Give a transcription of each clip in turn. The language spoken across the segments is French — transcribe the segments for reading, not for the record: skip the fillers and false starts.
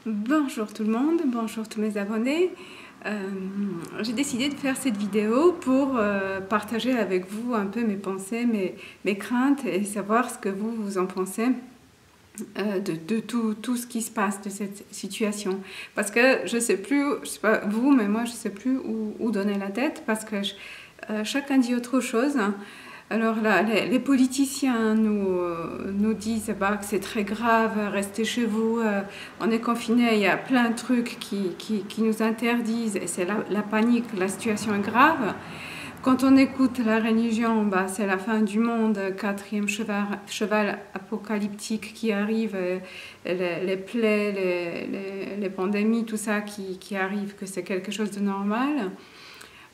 Bonjour tout le monde, bonjour tous mes abonnés. J'ai décidé de faire cette vidéo pour partager avec vous un peu mes pensées, mes craintes et savoir ce que vous en pensez de tout ce qui se passe de cette situation. Parce que je sais plus, je sais pas vous, mais moi je sais plus où donner la tête parce que chacun dit autre chose. Alors là, les politiciens nous disent que c'est très grave, restez chez vous, on est confinés, il y a plein de trucs qui nous interdisent et c'est la panique, la situation est grave. Quand on écoute la religion, c'est la fin du monde, quatrième cheval apocalyptique qui arrive, les plaies, les pandémies, tout ça qui arrive, que c'est quelque chose de normal.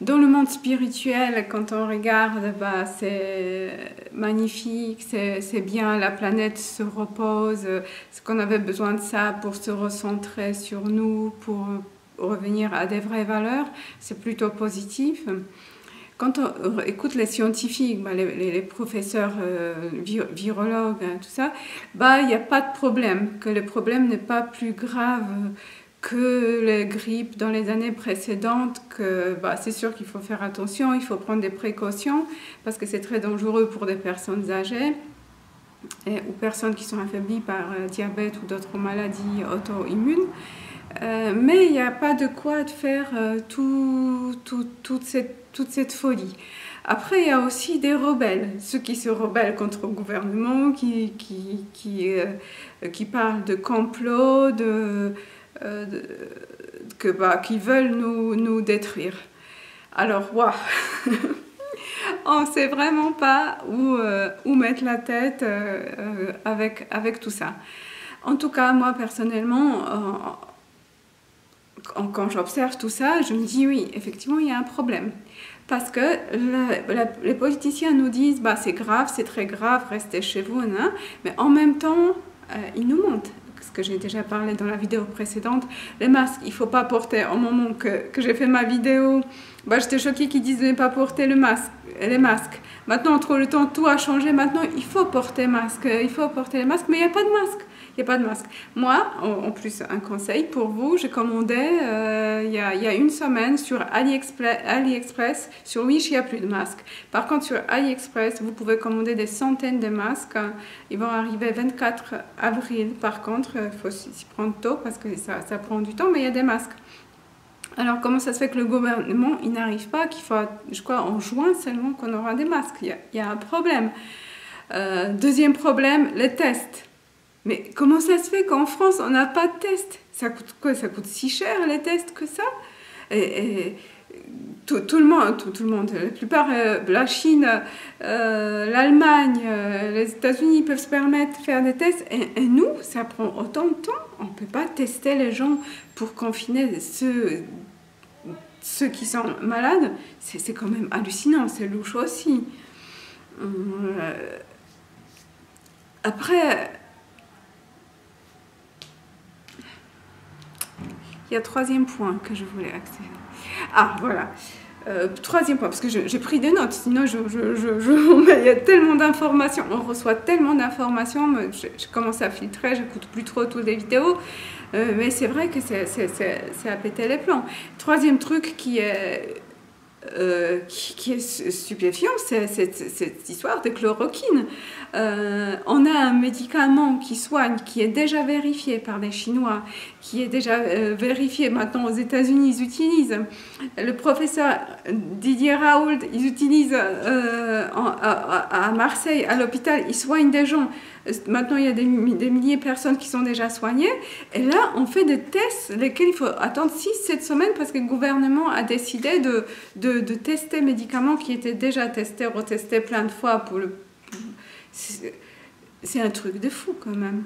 Dans le monde spirituel, quand on regarde, c'est magnifique, c'est bien, la planète se repose, ce qu'on avait besoin de ça pour se recentrer sur nous, pour revenir à des vraies valeurs, c'est plutôt positif. Quand on écoute les scientifiques, les professeurs virologues, tout ça, il n'y a pas de problème, que le problème n'est pas plus grave que les grippes dans les années précédentes, que c'est sûr qu'il faut faire attention, il faut prendre des précautions, parce que c'est très dangereux pour des personnes âgées ou personnes qui sont affaiblies par diabète ou d'autres maladies auto-immunes. Mais il n'y a pas de quoi de faire toute cette folie. Après, il y a aussi des rebelles, ceux qui se rebellent contre le gouvernement, qui parlent de complot, qui veulent nous détruire. Alors, waouh, on ne sait vraiment pas où mettre la tête avec tout ça. En tout cas, moi, personnellement, quand j'observe tout ça, je me dis oui, effectivement, il y a un problème. Parce que les politiciens nous disent c'est grave, c'est très grave, restez chez vous, hein, mais en même temps, ils nous mentent. Ce que j'ai déjà parlé dans la vidéo précédente, les masques, il ne faut pas porter. Au moment que j'ai fait ma vidéo, j'étais choquée qu'ils disent de ne pas porter les masques. Maintenant, entre le temps, tout a changé. Maintenant, il faut porter masque, il faut porter les masques, mais il n'y a pas de masque. Il n'y a pas de masque. Moi, en plus, un conseil pour vous, j'ai commandé il y a une semaine sur AliExpress. Sur Wish, il n'y a plus de masques. Par contre, sur AliExpress, vous pouvez commander des centaines de masques. Ils vont arriver 24 avril. Par contre, il faut s'y prendre tôt parce que ça prend du temps, mais il y a des masques. Alors, comment ça se fait que le gouvernement, il n'arrive pas, qu'il faut, je crois, en juin seulement qu'on aura des masques. Il y a un problème. Deuxième problème, les tests. Mais comment ça se fait qu'en France, on n'a pas de tests? Ça coûte quoi? Ça coûte si cher, les tests, que ça? Et tout le monde, la plupart, la Chine, l'Allemagne, les États-Unis peuvent se permettre de faire des tests. Et nous, ça prend autant de temps. On ne peut pas tester les gens pour confiner ceux qui sont malades. C'est quand même hallucinant, c'est louche aussi. Après... Il y a troisième point que je voulais accéder. Ah, voilà. Troisième point, parce que j'ai pris des notes, sinon il y a tellement d'informations, on reçoit tellement d'informations, je commence à filtrer, j'écoute plus trop toutes les vidéos, mais c'est vrai que c'est à péter les plombs. Troisième truc qui est stupéfiant, c'est cette histoire de chloroquine. On a un médicament qui soigne, qui est déjà vérifié par les Chinois, qui est déjà vérifié maintenant aux États-Unis, ils utilisent. Le professeur Didier Raoult, ils utilisent à Marseille, à l'hôpital, ils soignent des gens. Maintenant, il y a des milliers de personnes qui sont déjà soignées. Et là, on fait des tests, lesquels il faut attendre 6-7 semaines parce que le gouvernement a décidé de tester médicaments qui étaient déjà testés, retestés plein de fois. C'est un truc de fou quand même.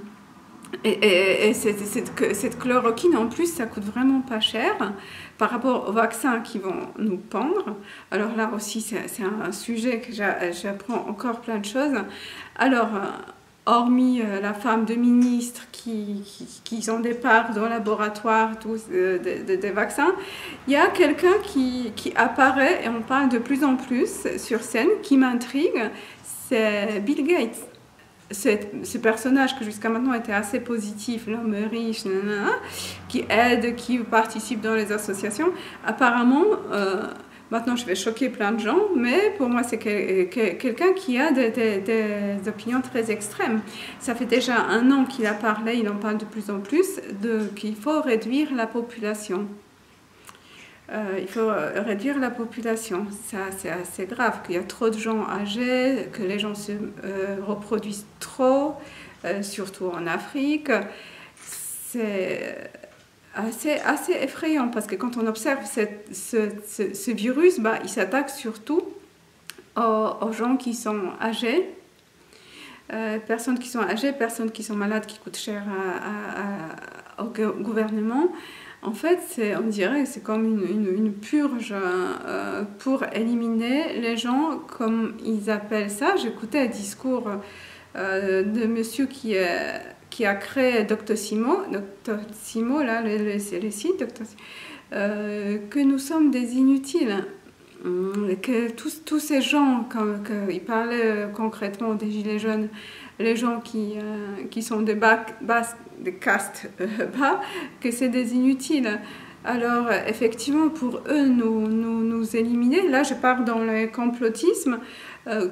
Et cette chloroquine, en plus, ça coûte vraiment pas cher par rapport aux vaccins qui vont nous pendre. Alors là aussi, c'est un sujet que j'apprends encore plein de choses. Alors... hormis la femme de ministre qui ont des parts dans le laboratoire des vaccins, il y a quelqu'un qui apparaît, et on parle de plus en plus sur scène, qui m'intrigue, c'est Bill Gates. ce personnage que jusqu'à maintenant était assez positif, l'homme riche, nanana, qui aide, qui participe dans les associations, apparemment, maintenant je vais choquer plein de gens, mais pour moi c'est quelqu'un qui a des opinions très extrêmes. Ça fait déjà 1 an qu'il a parlé, il en parle de plus en plus, qu'il faut réduire la population. Il faut réduire la population. Ça, c'est assez grave, qu'il y a trop de gens âgés, que les gens se reproduisent trop, surtout en Afrique. C'est assez effrayant parce que quand on observe ce virus, bah, il s'attaque surtout aux gens qui sont âgés. Personnes qui sont âgées, personnes qui sont malades, qui coûtent cher au gouvernement. En fait, on dirait que c'est comme une purge pour éliminer les gens, comme ils appellent ça. J'écoutais un discours de monsieur qui a créé Doctissimo, là, le site, que nous sommes des inutiles. Que tous ces gens, il parlait concrètement des gilets jaunes, les gens qui sont des castes bas, que c'est des inutiles. Alors effectivement, pour eux, nous éliminer, là je pars dans le complotisme.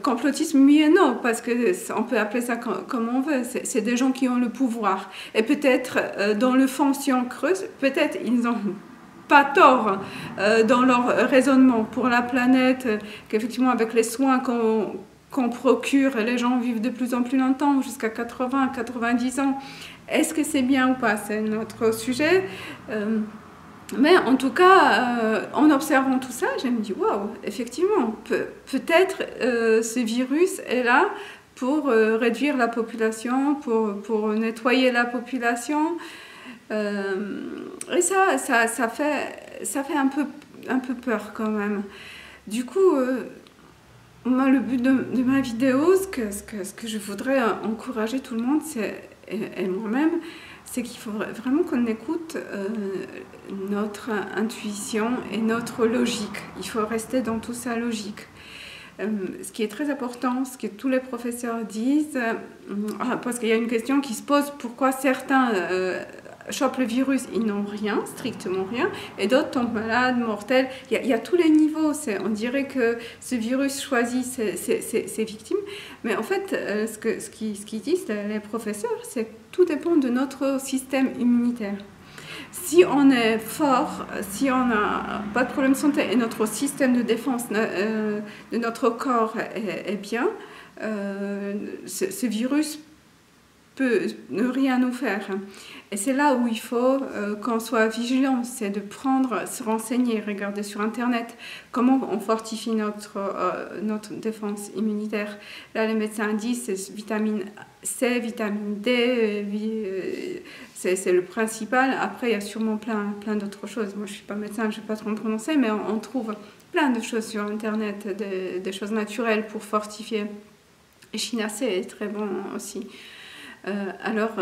Complotisme, oui et non, parce qu'on peut appeler ça comme on veut. C'est des gens qui ont le pouvoir. Et peut-être, dans le fond, si on creuse, peut-être ils ont pas tort dans leur raisonnement pour la planète, qu'effectivement avec les soins qu'on procure, les gens vivent de plus en plus longtemps, jusqu'à 80, 90 ans. Est-ce que c'est bien ou pas? C'est notre sujet. Mais en tout cas, en observant tout ça, je me dis, waouh, effectivement, peut-être ce virus est là pour réduire la population, pour nettoyer la population. Et ça fait un peu peur quand même. Du coup, moi, le but de ma vidéo, ce que je voudrais encourager tout le monde, et moi-même, c'est qu'il faut vraiment qu'on écoute notre intuition et notre logique. Il faut rester dans toute sa logique. Ce qui est très important, ce que tous les professeurs disent, parce qu'il y a une question qui se pose, pourquoi certains chopent le virus, ils n'ont rien, strictement rien, et d'autres tombent malades, mortels. Il y a tous les niveaux. On dirait que ce virus choisit ses victimes, mais en fait, ce qu'ils disent, les professeurs, c'est que tout dépend de notre système immunitaire. Si on est fort, si on n'a pas de problème de santé et notre système de défense de notre corps est bien, ce virus peut ne rien nous faire. Et c'est là où il faut qu'on soit vigilant, c'est de se renseigner, regarder sur Internet comment on fortifie notre défense immunitaire. Là, les médecins disent c'est vitamine C, vitamine D, c'est le principal. Après, il y a sûrement plein d'autres choses. Moi, je ne suis pas médecin, je ne vais pas trop me prononcer, mais on trouve plein de choses sur Internet, des choses naturelles pour fortifier. Echinacée est très bon aussi. Alors,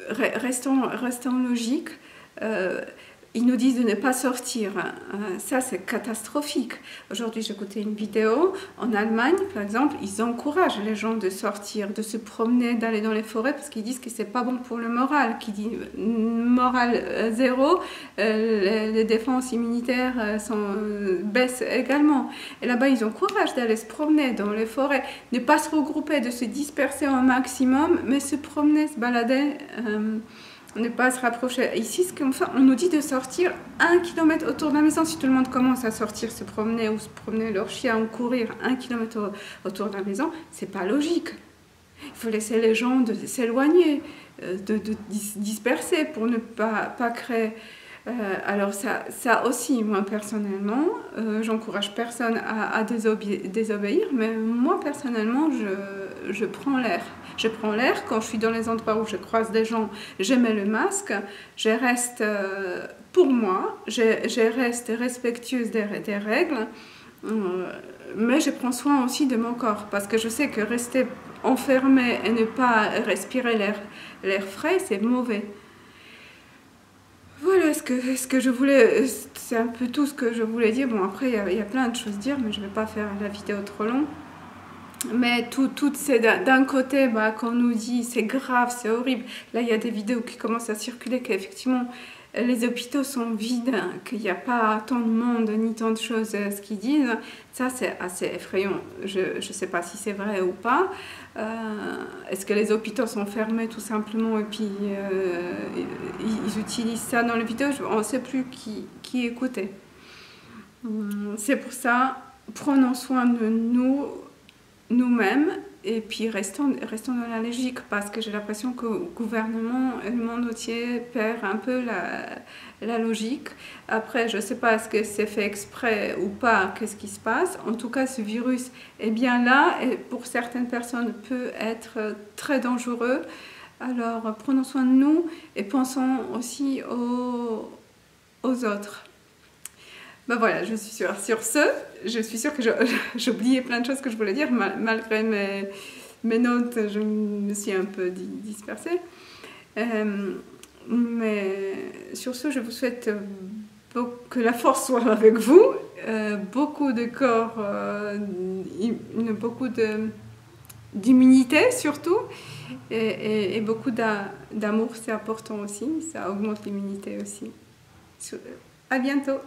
restons logiques. Ils nous disent de ne pas sortir. Ça, c'est catastrophique. Aujourd'hui, j'ai écouté une vidéo. En Allemagne, par exemple, ils encouragent les gens de sortir, de se promener, d'aller dans les forêts, parce qu'ils disent que c'est pas bon pour le moral. Qui dit moral zéro, les défenses immunitaires baissent également. Et là-bas, ils encouragent d'aller se promener dans les forêts, ne pas se regrouper, de se disperser au maximum, mais se promener, se balader. Ne pas se rapprocher. Ici, ce qu'on fait, on nous dit de sortir 1 km autour de la maison. Si tout le monde commence à sortir, se promener ou se promener leur chien ou courir 1 km autour de la maison, c'est pas logique. Il faut laisser les gens s'éloigner, de disperser pour ne pas créer. Alors ça aussi, moi personnellement, j'encourage personne à désobéir, mais moi personnellement, je prends l'air. Je prends l'air quand je suis dans les endroits où je croise des gens, je mets le masque, je reste pour moi, je reste respectueuse des règles, mais je prends soin aussi de mon corps, parce que je sais que rester enfermé et ne pas respirer l'air frais, c'est mauvais. Voilà ce que je voulais, c'est un peu tout ce que je voulais dire. Bon, après, il y a plein de choses à dire, mais je ne vais pas faire la vidéo trop longue. Mais tout c'est d'un côté, bah, qu'on nous dit c'est grave, c'est horrible. Là, il y a des vidéos qui commencent à circuler qu'effectivement les hôpitaux sont vides, qu'il n'y a pas tant de monde ni tant de choses, ce qu'ils disent. Ça, c'est assez effrayant. Je ne sais pas si c'est vrai ou pas. Est-ce que les hôpitaux sont fermés tout simplement et puis ils utilisent ça dans les vidéos? On ne sait plus qui écouter. C'est pour ça, prenons soin de nous-mêmes et puis restons dans la logique parce que j'ai l'impression que le gouvernement et le monde entier perd un peu la logique. Après, je ne sais pas est-ce que c'est fait exprès ou pas, qu'est-ce qui se passe. En tout cas, ce virus est bien là et pour certaines personnes peut être très dangereux. Alors, prenons soin de nous et pensons aussi aux autres. Ben voilà, je suis sûre. Sur ce, je suis sûre que j'ai oublié plein de choses que je voulais dire, malgré mes notes, je me suis un peu dispersée. Mais sur ce, je vous souhaite que la force soit avec vous, beaucoup de corps, beaucoup d'immunité surtout, et beaucoup d'amour, c'est important aussi, ça augmente l'immunité aussi. À bientôt!